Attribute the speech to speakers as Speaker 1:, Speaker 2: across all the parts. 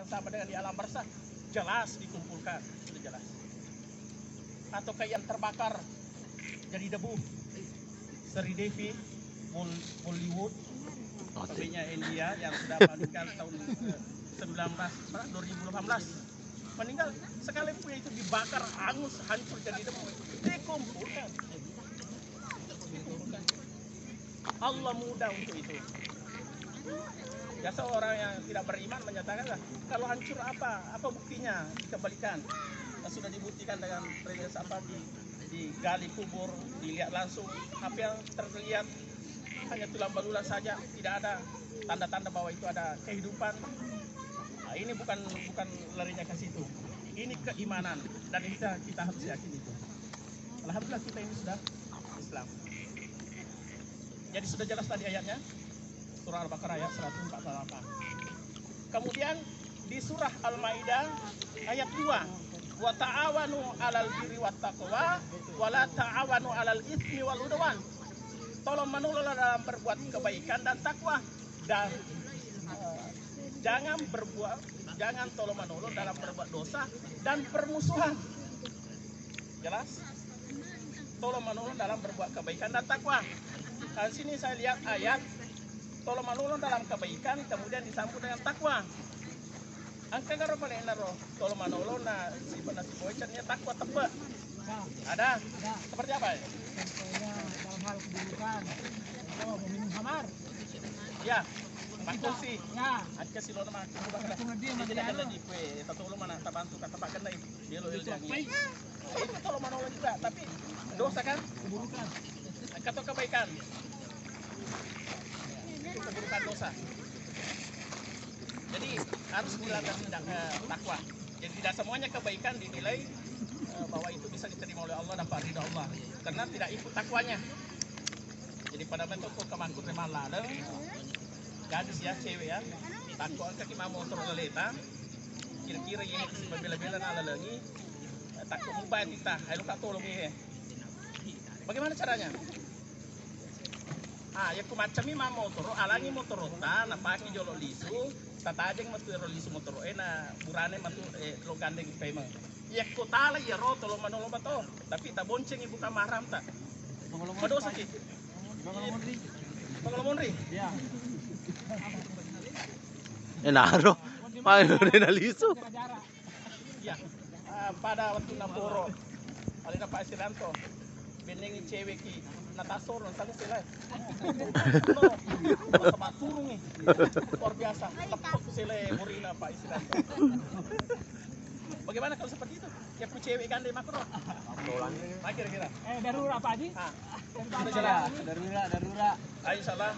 Speaker 1: bersama-sama dengan di alam barzakh, jelas dikumpulkan, sudah jelas. Ataukah yang terbakar jadi debu, Sridevi, Bollywood, pabriknya India yang sudah meninggal tahun 2018 meninggal, sekalipun itu dibakar, hangus, hancur jadi debu, dikumpulkan. Allah mudah untuk itu. Ya, seorang yang tidak beriman menyatakan, kalau hancur apa buktinya, dikembalikan. Sudah dibuktikan dengan proses digali kubur, dilihat langsung, apa yang terlihat hanya tulang belulang saja, tidak ada tanda-tanda bahwa itu ada kehidupan. Nah, ini bukan larinya ke situ, ini keimanan, dan kita harus yakin itu. Alhamdulillah kita ini sudah Islam. Jadi sudah jelas tadi ayatnya, surah Al-Baqarah ayat 148. Kemudian di surah Al-Maidah ayat 2, wa ta'awanu 'alal birri wat taqwa wa la ta'awanu 'alal itsmi wal udwan. Tolong menolong dalam berbuat kebaikan dan takwa, dan jangan tolong menolong dalam berbuat dosa dan permusuhan. Jelas? Tolong menolong dalam berbuat kebaikan dan takwa. Dan sini saya lihat ayat tolong menolong dalam kebaikan kemudian disambung dengan takwa. Angka karo paling naro tolong menolong si boycannya takwa tepat. Ada. Seperti apa ya?
Speaker 2: Contohnya dalam hal keburukan, meminum khamar.
Speaker 1: Ya, makusi.
Speaker 2: Ya.
Speaker 1: Angka si lona mak ubah lah. Dia tidak ada di kue, tolong mana tak bantu kata Pak Kendai. Dia lo iljangi. Itu tolong menolong juga, tapi dosa kan?
Speaker 2: Keburukan.
Speaker 1: Atau kebaikan. Itu keburukan dosa. Jadi harus dilakukan takwa. Jadi tidak semuanya kebaikan dinilai bahwa itu bisa diterima oleh Allah, dapat ridha Allah, karena tidak ikut takwanya. Jadi pada bentuk kemangkut remah ladang, gadis ya, cewek ya, takwa kaki mau motor leleta, kira-kira ini berbela-bela ala lagi, takwa mubah kita, ayo kak tolong ya. Bagaimana caranya? Ya kumacam ini mau motor, alangi motor rota, napaki jolok lisu, tatajeng motor lisu motor, na burane matu lo gandeng payment. Ya kota lah ya ro tolong menolong bato, tapi tak bonceng ibu kamaram tak. Madosa sih. Pengelomonri. Ya.
Speaker 3: Naro, main lisu.
Speaker 1: Ya. Pada waktu Naporo, alina Pak Siranto, benengi cewek ki natasor nang sila. No, sama turun nih. Luar biasa. Tepuk sila Murina Pak Siranto. Bagaimana kalau seperti itu? Ya ku cewek gandeng makro. Nah, kira-kira.
Speaker 2: Darurat apa aja?
Speaker 1: Sudah jelas.
Speaker 2: Darurat.
Speaker 1: Insyaallah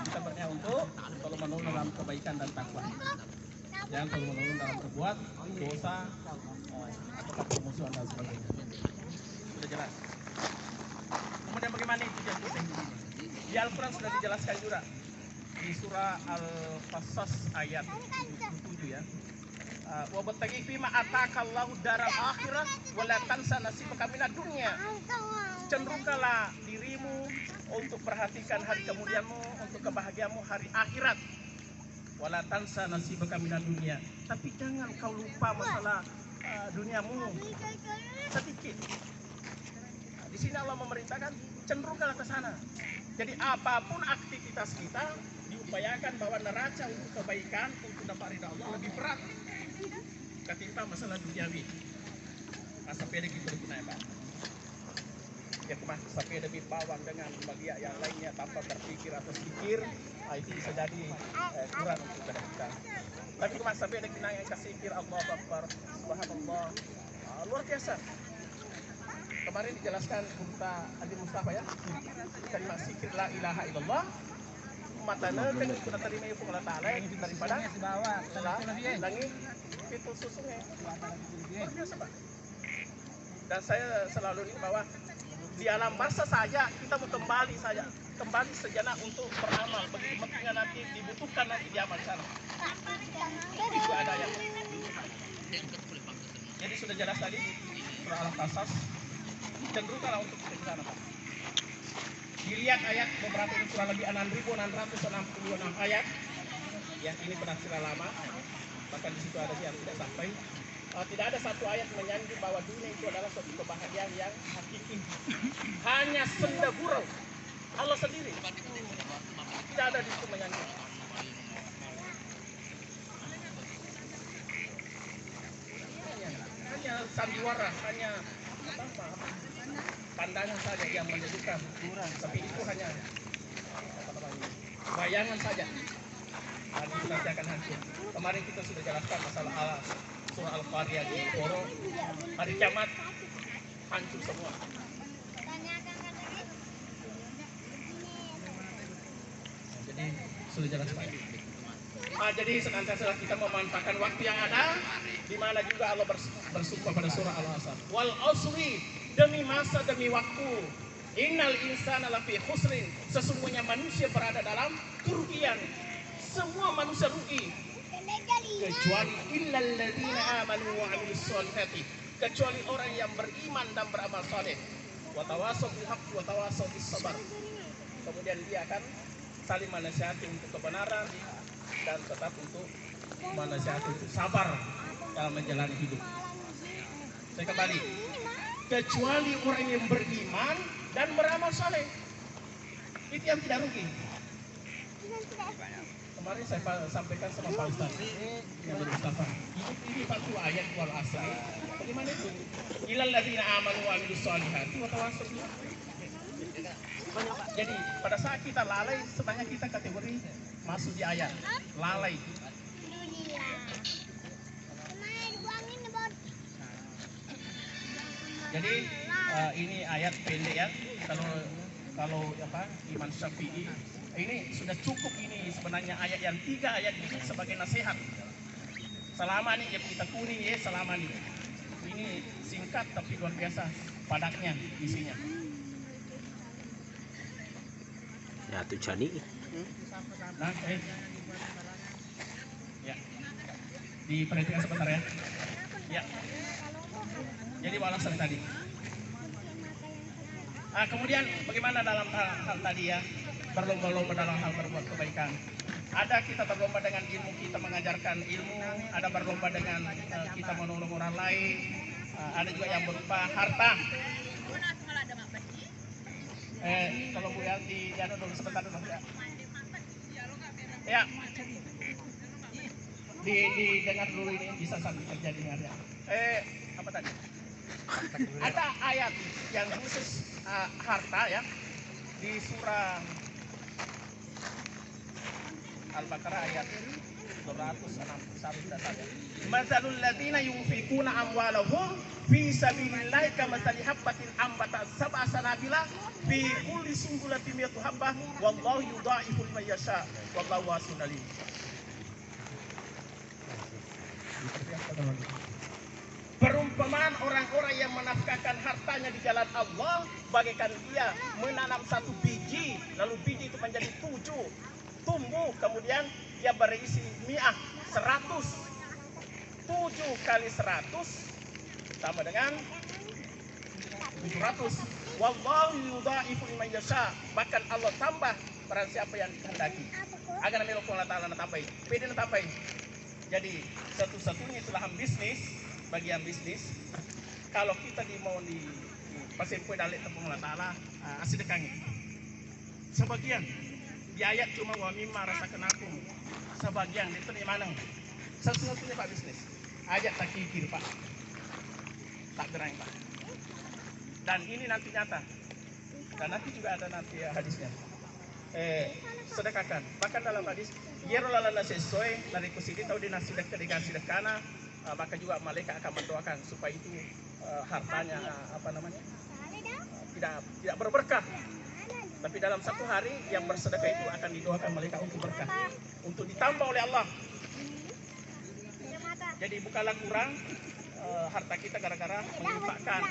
Speaker 1: kita berniat untuk tolong menolong dalam kebaikan dan takwa. Jangan tolong menolong dalam berbuat dosa atau permusuhan dan sebagainya. Sudah jelas. Kemudian bagaimana itu jadi? Di Al-Quran sudah dijelaskan juga di surah Al-Qasas ayat 77 ya. Wa battaqi fi ma atakallahu daral akhirah wa la tansa nasibaka minad dunya. Cenderungkanlah dirimu untuk perhatikan hari kemudianmu, untuk kebahagiaanmu hari akhirat. Wa la tansa nasibaka minad dunya. Tapi jangan kau lupa masalah duniamu sedikit. Di sini Allah memerintahkan cenderungkanlah ke sana. Jadi apapun aktivitas kita diupayakan bahwa neraca untuk kebaikan, untuk dapat ridha Allah lebih berat ketimbang masalah duniawi. Sepeda gitu lebih naik Pak. Ya kemah sepeda lebih bawang dengan bagian yang lainnya tanpa berpikir atau pikir, itu bisa jadi kurang untuk kita. Tapi kemah sepeda kita yang kasih pikir Allah Akbar, Subhanallah, luar biasa. Kemarin dijelaskan Ustaz Adi Mustafa ya, kalimat zikir la ilaha illallah matana kan kita terima itu Allah Ta'ala daripada langit itu susunya biasa Pak. Dan saya selalu ini bahwa di alam barzakh saja kita mau kembali sejenak untuk beramal, begitu pentingnya nanti dibutuhkan nanti di amal sana. Itu ada yang jadi sudah jelas tadi surah Al-Qasas, cenderungkanlah untuk ke sana Pak. Dilihat ayat beberapa surah lebih 6.666 ayat. Ya, ini penafsiran lama. bahkan di situ ada yang tidak sampai. Tidak ada satu ayat menyanjung bahwa dunia itu adalah suatu kebahagiaan yang hakiki. Hanya senda gurau Allah sendiri. Tidak ada di situ menyanjung. Hanya sandiwara, hanya pandangan saja yang menyejukkan. Tapi itu hanya bayangan saja. Dan itu nanti akan hancur. Kemarin kita sudah jelaskan masalah surah Al-Qariyah di Koro. Hari kiamat hancur semua. Jadi sudah jelas Pak. Jadi senantiasa kita memanfaatkan waktu yang ada, di mana juga Allah bersumpah pada surah Al-Asr. Wal asri, demi masa demi waktu. Innal insana lafi khusrin, sesungguhnya manusia berada dalam kerugian. Semua manusia rugi. Kecuali illal ladzina amanu wa 'amilus sholihati, kecuali orang yang beriman dan beramal saleh. Wa tawassaw bil haqqi wa tawassaw bis sabar. Kemudian dia akan saling menasihati untuk kebenaran dan tetap untuk menasihati untuk sabar dalam menjalani hidup. Saya kembali. Kecuali orang yang beriman dan beramal saleh. Itu yang tidak rugi. Kemarin saya sampaikan sama Pak Ustaz yang Mustafa. Ini satu ayat wal asr. Bagaimana itu? Ilal ladzina amanu wa 'amilus sholihati wa tawassaw bil haqqi. Jadi pada saat kita lalai, sebenarnya kita kategori masuk di ayat lalai. Jadi ini ayat pendek ya. Kalau Imam Syafi'i ini sudah cukup, ini sebenarnya ayat yang 3 ayat ini sebagai nasihat. Selama nih yang kita kuning ya, selama nih. Ini singkat tapi luar biasa padatnya isinya.
Speaker 3: Ya tu Jani.
Speaker 1: Nah, ya. Diperhatikan sebentar ya. Ya. Jadi balasan tadi. Kemudian bagaimana dalam hal tadi ya, berlomba-lomba dalam hal berbuat kebaikan. Ada kita berlomba dengan ilmu, kita mengajarkan ilmu. Ada berlomba dengan kita menolong orang lain. Ada juga yang berupa harta. Kalau Bu Yanti, ya dulu sebentar dulu ya. Ya. Didengar dulu ini bisa sambil terjadi ya. Apa tadi? Ada ayat yang khusus harta ya di surah Al-Baqarah ayat 261 saja. Masalul ladzina yunfikuna amwalahum fi sabilillahi kamathali habbatin ambatat sab'a sanabila fi kulli sunbulatin mi'atu habbah wallahu yudha'ifu liman yasha wallahu wasi'un alim. Perumpamaan orang-orang yang menafkahkan hartanya di jalan Allah bagaikan dia menanam satu biji, lalu biji itu menjadi 7, tumbuh, kemudian dia berisi 100. 7 kali 100 sama dengan 700. Wallahu yudha'ifu liman yasha, bahkan Allah tambah barang siapa yang dikehendaki. Agar nanti Allah Ta'ala tambahin, pede tambahin. Jadi satu-satunya itu lahan bisnis, bagian bisnis. Kalau kita mau di pasir kue dalek tepung Allah Ta'ala sedekahnya sebagian di ayat cuma wa mimma rasakan aku, sebagian itu di mana satu-satunya Pak bisnis. Ayat tak kikir Pak, tak gerang Pak. Dan ini nanti nyata, dan nanti juga ada nanti hadisnya. Sedekahkan, bahkan dalam hadis yerolala sesuai dari kusidi tahu di nasidah kedekan sedekana, maka juga malaikat akan mendoakan supaya itu hartanya tidak berberkah. Tapi dalam satu hari yang bersedekah itu akan didoakan malaikat untuk berkah, untuk ditambah oleh Allah. Jadi bukanlah kurang harta kita gara-gara menginfakkan.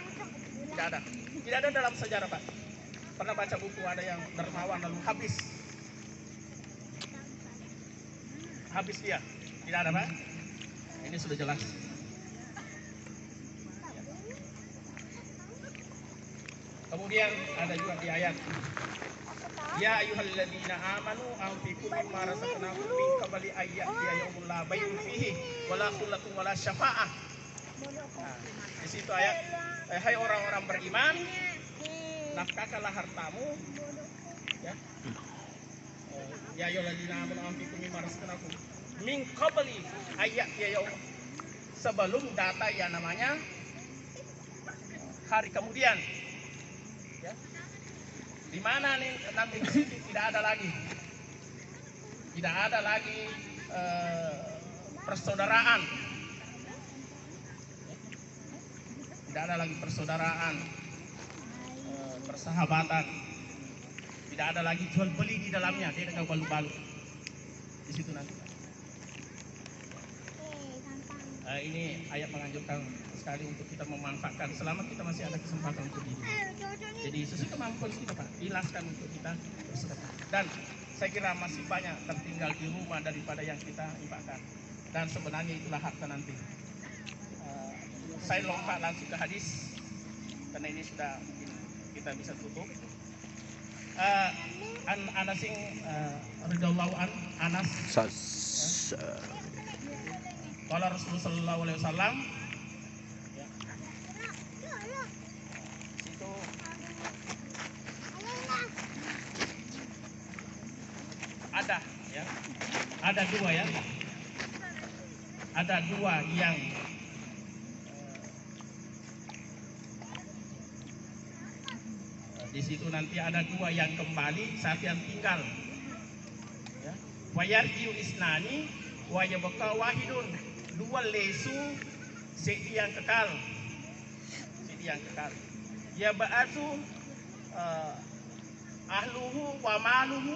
Speaker 1: Tidak ada dalam sejarah Pak. Pernah baca buku ada yang dermawan lalu habis dia. Tidak ada Pak. Ini sudah jelas. Kemudian ada juga di ayat Ya ayyuhalladzina amanu anfiqu mimma razaqnakum min qabli ayyatiya yaumun la bai'un fihi wala khullatun wala syafa'ah. Nah, di situ ayat, hai orang-orang beriman, nafkahkanlah hartamu, ya. Ya ayyuhalladzina amanu anfiqu mimma razaqnakum min qabli ayyatiya yaum, sebelum data ya namanya hari kemudian, ya. Di mana nih nanti di situ tidak ada lagi persaudaraan, tidak ada lagi persaudaraan, persahabatan, tidak ada lagi jual beli di dalamnya, dia dengan balu-balu di situ nanti. Ini ayat menganjurkan sekali untuk kita memanfaatkan selama kita masih ada kesempatan untuk hidup. Jadi sesuai kemampuan kita, Pak, ikhlaskan untuk kita bersedekah. Dan saya kira masih banyak tertinggal di rumah daripada yang kita infakkan. Dan sebenarnya itulah harta nanti. Saya lompat langsung ke hadis karena ini sudah mungkin kita bisa tutup. Anasin radhiyallahu an Anas. Kalau Rasulullah sallallahu alaihi wasallam, ya, itu ada dua ya, ada dua yang di situ nanti ada dua yang kembali, satu yang tinggal. Ya. Wayarjiu isnani wa yabqa wahidun. Dua lesu sedi yang kekal, ya ba'atu ahluhu wa maluhu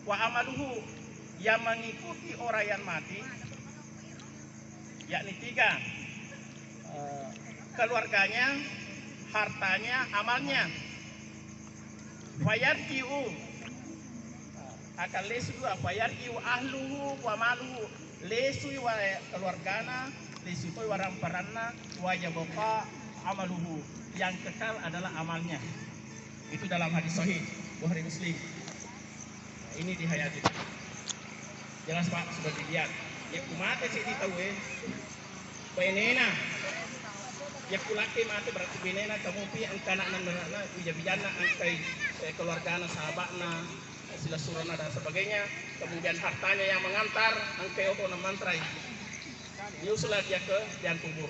Speaker 1: wa amaluhu, yang mengikuti orang yang mati, yakni tiga, keluarganya, hartanya, amalnya. Fayarji'u akan lesu dua, fayarji'u ahluhu wa maluhu, lesu wa keluargana, lesu wa ramparana, wa yabqa amaluhu, yang kekal adalah amalnya. Itu dalam hadis sahih Bukhari Muslim. Ini dihayati. Jelas Pak, sudah dilihat. Ya kumate sih ditahu penena. Ya kulake mate berarti benena kamu pi angkana nana bijabijana angkai keluargana, sahabatna, sila surana dan sebagainya. Kemudian hartanya yang mengantar angkai oto mantrai. Diusulah dia ke liang kubur.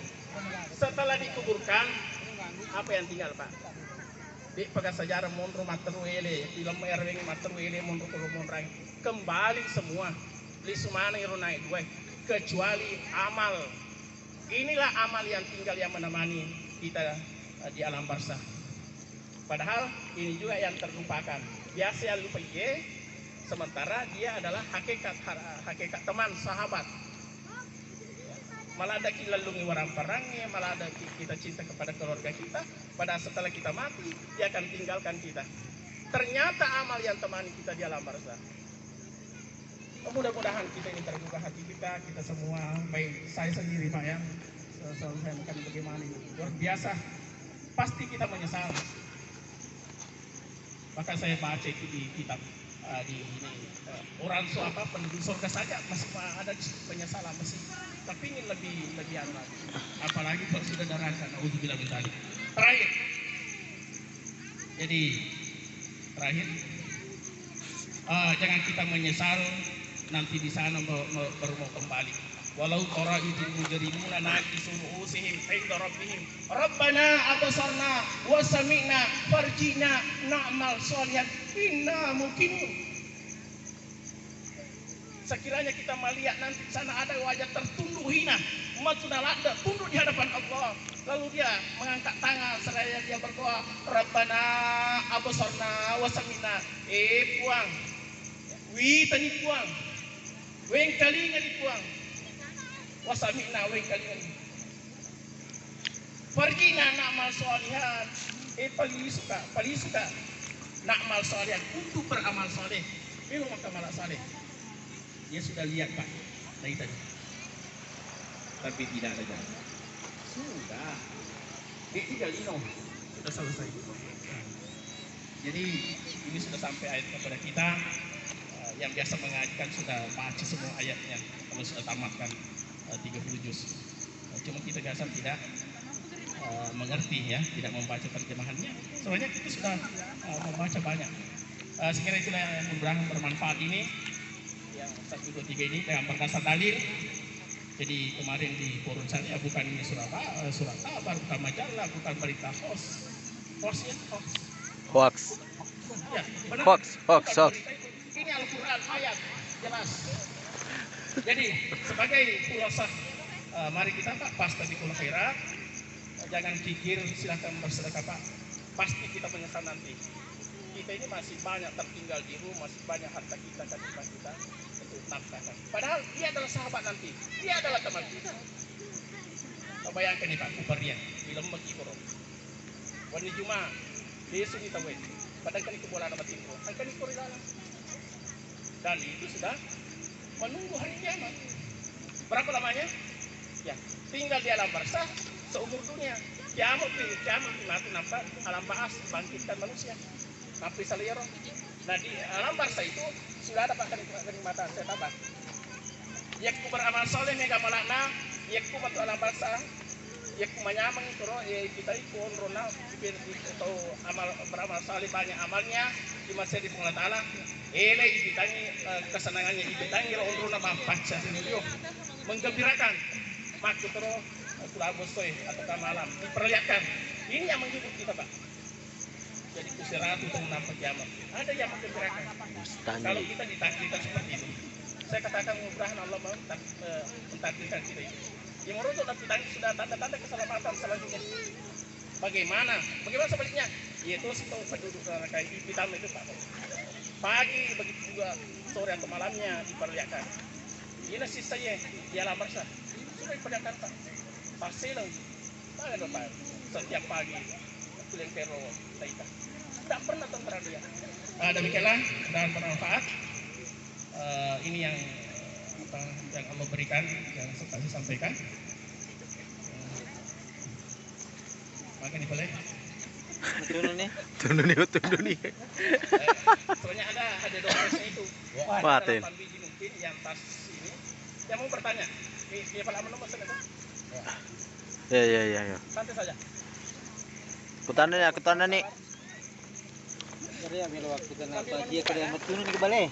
Speaker 1: Setelah dikuburkan, apa yang tinggal Pak? Di pakai sejarah monro materuele, film erwing materuele monro kalau monrang kembali semua. Lisumana irunai dua, kecuali amal. Inilah amal yang tinggal yang menemani kita di alam barzah. Padahal ini juga yang terlupakan. Biasa lupa ye, sementara dia adalah hakikat teman, sahabat. Malah ada kita lalungi warang perangnya, malah ada kita cinta kepada keluarga kita. Pada setelah kita mati, dia akan tinggalkan kita. Ternyata amal yang temani kita di alam barzah. Mudah-mudahan kita ini terbuka hati kita semua, baik saya sendiri Pak ya, selalu saya makan bagaimana ini luar biasa, pasti kita menyesal. Maka saya baca itu di kitab di ini orang apa penduduk surga saja masih ada penyesalan masih, tapi ini lebih aman, apalagi kalau sudah neraka. Nauzubillah min dzalik. Terakhir, jadi terakhir jangan kita menyesal nanti di sana baru mau kembali. Walau tara idil mujrimuna naqisu ru'usihim 'inda rabbihim rabbana absarna wa sami'na farjina na'mal sholihan inna muqinun. Sekiranya kita melihat nanti di sana ada wajah tertunduk hina, umat sudah lada tunduk di hadapan Allah, lalu dia mengangkat tangan seraya dia berdoa, rabbana absarna wa sami'na, puang wi tani puang weng kalingan dipuang, wasami'na weng kalingan farjina na'mal sholihan, paling suka na'mal sholihan, untuk beramal soleh. Ini maka malak soleh. Dia sudah lihat Pak dari tadi, tapi tidak ada jalan. Sudah, dia tinggal sudah selesai. Jadi ini sudah sampai ayat kepada kita, yang biasa mengajarkan sudah baca semua ayatnya kalau sudah tamatkan 30 juz. Cuma kita biasa tidak mengerti ya, tidak membaca terjemahannya. Soalnya kita sudah membaca banyak. Sekiranya itulah yang mudah bermanfaat ini, yang 1, 2, 3 ini dengan berdasar dalil. Jadi kemarin di forum saya bukan ini surat kabar, bukan majalah, bukan berita hoax ya,
Speaker 3: Hoax.
Speaker 1: ya benar.
Speaker 3: Hoax.
Speaker 1: Bukan berita itu. Ini Al-Quran ayat jelas. Jadi sebagai pulosah, mari kita Pak pas tadi khairat, jangan pikir silahkan bersedekah Pak, pasti kita menyesal nanti. Kita ini masih banyak tertinggal di rumah, masih banyak harta kita untuk nafkahkan. Padahal dia adalah sahabat nanti, dia adalah teman kita. Kau bayangkan nih Pak, Kupar dia di lembek Ikoro. Wani Juma, besok kita wait. Padahal kan itu bola nama timur, kan Ikoro dalam. Dan itu sudah menunggu hari kiamat. Berapa lamanya? Ya, tinggal di alam barzah seumur dunia. Kiamat nanti nampak alam baas bangkitkan manusia. Sampai saliro. Nah di alam barzah itu sudah ada kenikmatan. Saya tambah. Yakku beramal soleh mega malakna, yakku bantu alam barzah, yakku menyamang itu roh, kita ikut rona atau amal beramal soleh banyak amalnya di masa di pengelola ta'ala. Ele dibitangi kesenangannya dibitangi rona bampaca sendiri menggembirakan maksud roh Agustoi atau malam diperlihatkan. Ini yang menghibur kita Pak. Jadi kusiratu untuk menampak kiamat. Ada yang menggembirakan. Kalau kita ditakdirkan seperti itu, saya katakan mudah-mudahan Allah mentakdirkan kita itu. Yang merujuk dan kita sudah tanda-tanda keselamatan selanjutnya. Bagaimana sebaliknya? Yaitu penduduk neraka hitam itu Pak. Pagi begitu juga sore atau malamnya diperlihatkan. Ini sisa saya di alam barzah sudah diperlihatkan Pak. Pasti lagi, mana Pak? Setiap pagi pulang kero kita tidak pernah tentara dia. Demikianlah dan bermanfaat. Ini yang yang Allah berikan, yang saya sampaikan. Makin boleh.
Speaker 3: Tunduk nih.
Speaker 1: Soalnya ada dokumennya itu.
Speaker 3: Paten.
Speaker 1: 8 biji mungkin yang tas ini. Yang mau bertanya, dia pala nomor sana tuh.
Speaker 3: Ya.
Speaker 1: Santai saja.
Speaker 3: Kutandan nih.
Speaker 2: Kaya bilo waktu ka na pagi ka na matunon ni bale.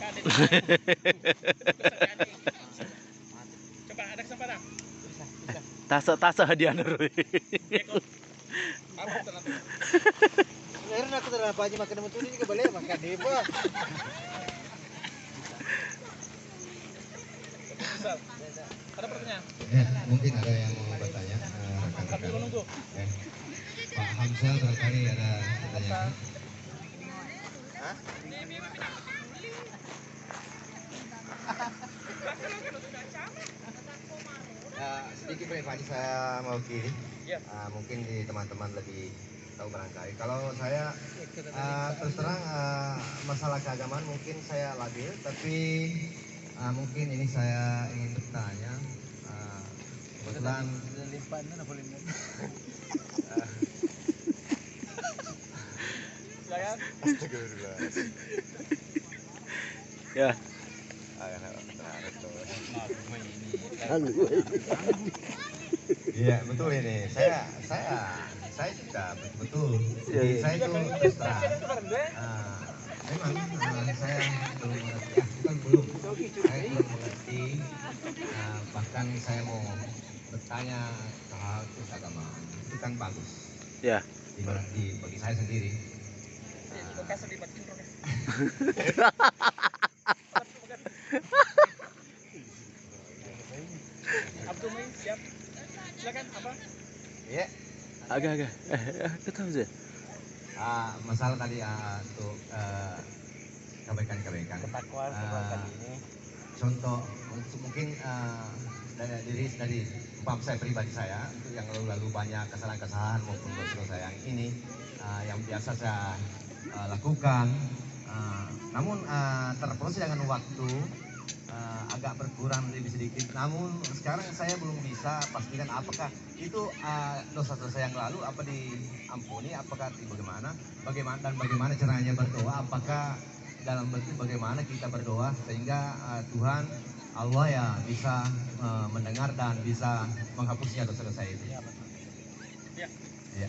Speaker 1: Coba ada kesempatan.
Speaker 3: Tasa hadiah naroy.
Speaker 1: Apa itu?
Speaker 2: Meron ako na pagi makan matunon ni bale makan di ba.
Speaker 1: Ada pertanyaan?
Speaker 4: Ya, mungkin ada yang mau bertanya.
Speaker 1: Sambil menunggu.
Speaker 4: Pak Hamzah barangkali ada pertanyaan. Sedikit Pak Fadi saya mau kiri.
Speaker 1: Ya.
Speaker 4: Mungkin di teman-teman lebih tahu barangkali. Kalau saya terus terang masalah keagamaan mungkin saya labil, tapi mungkin ini saya ingin bertanya. Kebetulan
Speaker 1: Silakan.
Speaker 4: Astagfirullah.
Speaker 3: Ya.
Speaker 4: Iya betul ini. Saya juga betul. Jadi saya itu terus terang. Memang saya belum mengerti. Belum. Saya belum mengerti. Bahkan saya mau bertanya hal agama itu kan bagus.
Speaker 3: Ya.
Speaker 4: Bagi saya sendiri.
Speaker 1: Abdul Main siap. Silakan apa?
Speaker 4: Iya.
Speaker 3: Agak. Ketemu sih.
Speaker 4: Masalah tadi untuk kebaikan-kebaikan.
Speaker 2: ketakwaan tadi ini.
Speaker 4: Contoh mungkin dari paham saya pribadi saya untuk yang lalu banyak kesalahan-kesalahan maupun dosa-dosa yang ini yang biasa saya lakukan. Namun terproses dengan waktu agak berkurang lebih sedikit. Namun sekarang saya belum bisa pastikan apakah itu dosa-dosa yang lalu apa diampuni, apakah bagaimana caranya berdoa, apakah dalam bentuk bagaimana kita berdoa sehingga Tuhan Allah ya bisa mendengar dan bisa menghapusnya dosa-dosa itu.
Speaker 1: Ya.
Speaker 4: Ya.